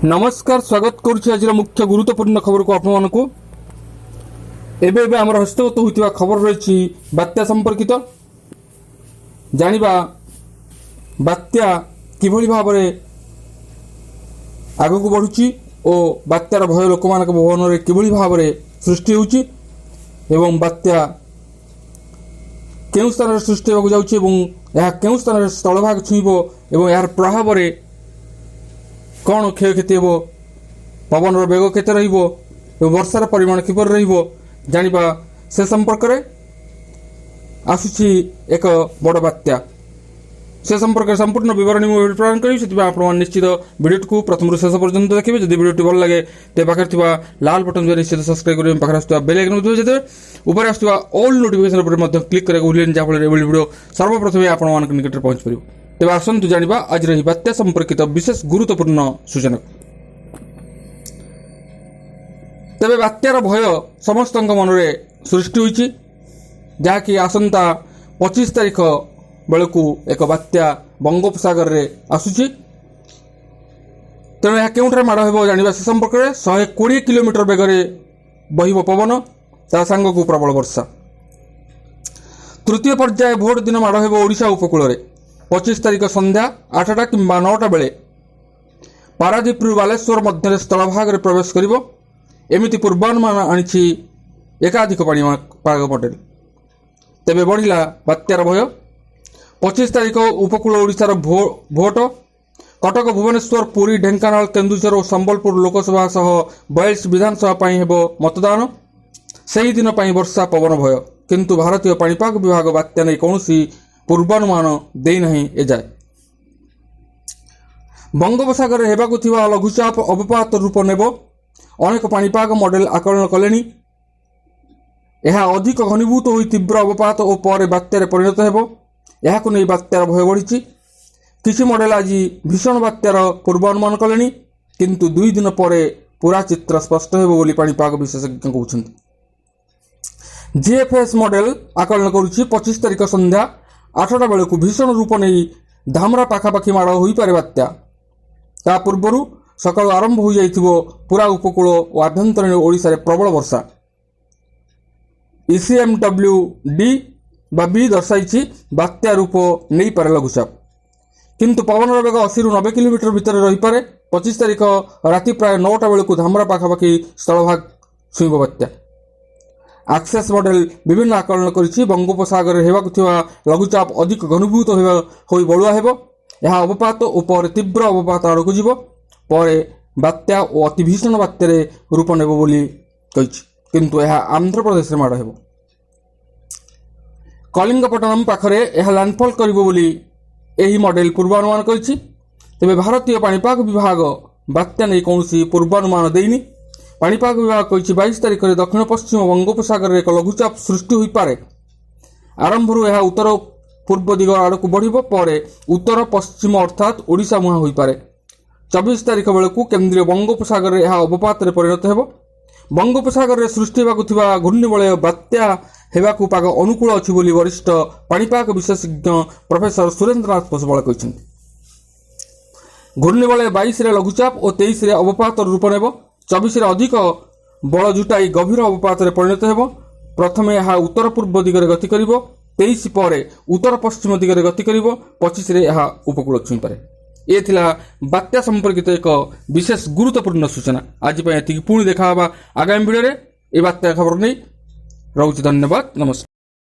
नमस्कार स्वागत करुच्ची आज मुख्य गुरुत्वपूर्ण खबर को आपको एवं आम हस्तगत होता खबर रही बात्या संपर्कित जानिबा बात्या किभली भाव आग को बढ़ुची और बात्यार भय लोक मान भवन में किभली भाव सृष्टि होउची एवं बात्या केउं स्थान सृष्टि होगा जाउची एवं यह केउं स्थान स्थलभाग छुईब एवं यार प्रभाव में कौन क्षयक्षति हो पवन बेग केते रहिबो वर्षार परिमाण किपर रहिबो जानिबा से संपर्क रे आसुची एक बड़ बात्या से संपर्क संपूर्ण विवरणी मु प्रदान करी से आप निश्चित वीडियो को प्रथम शेष पर्यंत देखिए। जदि वीडियो भल लगे तो पाखे लाल बटन जो निश्चित सब्सक्राइब करेंगे पाखे आसुवा बेल आइकन बजाइए ऊपर आसुवा ऑल नोटिफिकेशन पर क्लिक करके भूलें जहाँफल वीडियो सर्वप्रथम आप निकट पहुंच पार। तेज आसतु जानिबा आज रही बात्या संपर्कित विशेष गुरुत्वपूर्ण सूचना। तेबे बात्यार भय समस्त मन में सृष्टि होइछि जहाँकि आसंता 25 तारीख बेलू एक बात्या बंगोपसागर रे आसुछि। तेणु यह केउठार माड़ हेबो जानिबा से संपर्क में 120 किलोमीटर बेगरे बहिबो पवन ता सांगकु प्रबल वर्षा। तृतीय पर्याय भोट दिन माड़ हेबो ओडिशा उपकूल रे 25 तारीख संध्या 8टा कि 9टा बेले पारादीपरू बालेश्वर मध्य स्थलभाग में प्रवेश करिबो एमिति पूर्वानुमान आनिछि एकाधिक पाग मॉडल। तेबे बढ़िला बात्यार भय 25 तारीख उपकूल ओडिशार भोट कटक भुवनेश्वर पुरी ढेंकानाल केन्दुझर और संबलपुर लोकसभा सह 42 विधानसभा पाई हेबो मतदान। सही दिन पाई वर्षा पवन भय किंतु भारतीय पाणीपाग विभाग बात्या नहीं कौनसी पूर्वानुमान दे नहीं एजाए। बंगोपसागर हेबाकु थिबा लघुचाप अवपात रूप नेब अनेक पाणीपाग मॉडल आकलन कलेनी। यह अधिक घनीभूत होई तीव्र अवपात और पर बात्यारे परिणत हेबो याकु नै बात्यार भय बढ़िछि। किछि मॉडल आज भीषण बात्यार पूर्वानुमान कलेनी किंतु 2 दिन पर पूरा चित्र स्पष्ट हेबो बोली पाणीपाग विशेषज्ञ कहउछन्ति। जीएफएस मॉडल आकलन करुछि 25 तारीख संध्या 8टा बेलू भीषण रूप नहीं धामरा पाखापाखि माड़ हो पारे बात्या ता पूर्वर सकाल आरंभ हो जाइथिबो पूरा उपकूल और आभ्यंतरीण ओडिशा रे प्रबल वर्षा। ECMWD बा बी दर्शाई बात्या रूप नहीं पारे लघुचाप किंतु पवन बेग 80 ରୁ 90 किलोमीटर भितर रही पारे। 25 तारीख राति प्राय 9टा बेलू धामरा पाखापाखि स्थलभाग छुईब बात्या। एक्सेस मॉडल विभिन्न आकलन करिछि बंगोपसागर हेबाकु थिबा लघुचाप अधिक घनीभूत होई बळुआ हेबो यह अवपात और पर तीव्र अवपात आड़क जीव पर बात्या और अति भीषण बात्यार रूप नेब बोली कहिछि किंतु यह आंध्र प्रदेश रे माड़ हेबो। कलिंगपट्टनम पाखरे यह लैंडफॉल करिबो बोली एही मॉडल पूर्वानुमान करिछि। तेबे भारतीय पाणीपाग विभाग बात्या नै कौनसी पूर्वानुमान देइनी। पाणीपाग विभाग कही 22 तारीख में दक्षिण पश्चिम बंगोपसागर में एक लघुचाप सृष्टि हो पारे। आरंभ यह उत्तर पूर्व दिग आड़क बढ़िब पर उत्तर पश्चिम अर्थात ओडिशा मुहां हो पारे। 24 तारीख बेलू केन्द्रीय बंगोपसागर में यह अवपात परिणत हेब। बंगोपसागर में सृष्टि होगा घूर्णिबलय बात्या हेबाकु पाग अनुकूल अछि बोली वरिष्ठ पाणीपाग विशेषज्ञ प्रोफेसर सुरेन्द्रनाथ कोसबल कहछन्ति। घूर्णिबलय 22 रे लघुचाप और 23 रे अवपात रूप नेब। 24 रे अधिक बल जुटाई गभीर अवपात परिणत हेब। प्रथमे यह उत्तर पूर्व दिगरे गति करिवो 23 पर उत्तर पश्चिम दिगरे गति करिवो 25 रे यह उपकूल छुई पारे। ये थिला बात्या संपर्कित एक विशेष गुरुत्वपूर्ण सूचना। आज पुणी देखा आगामी वीडियो रे ए बात्या खबर नहीं रोचे। धन्यवाद, नमस्कार।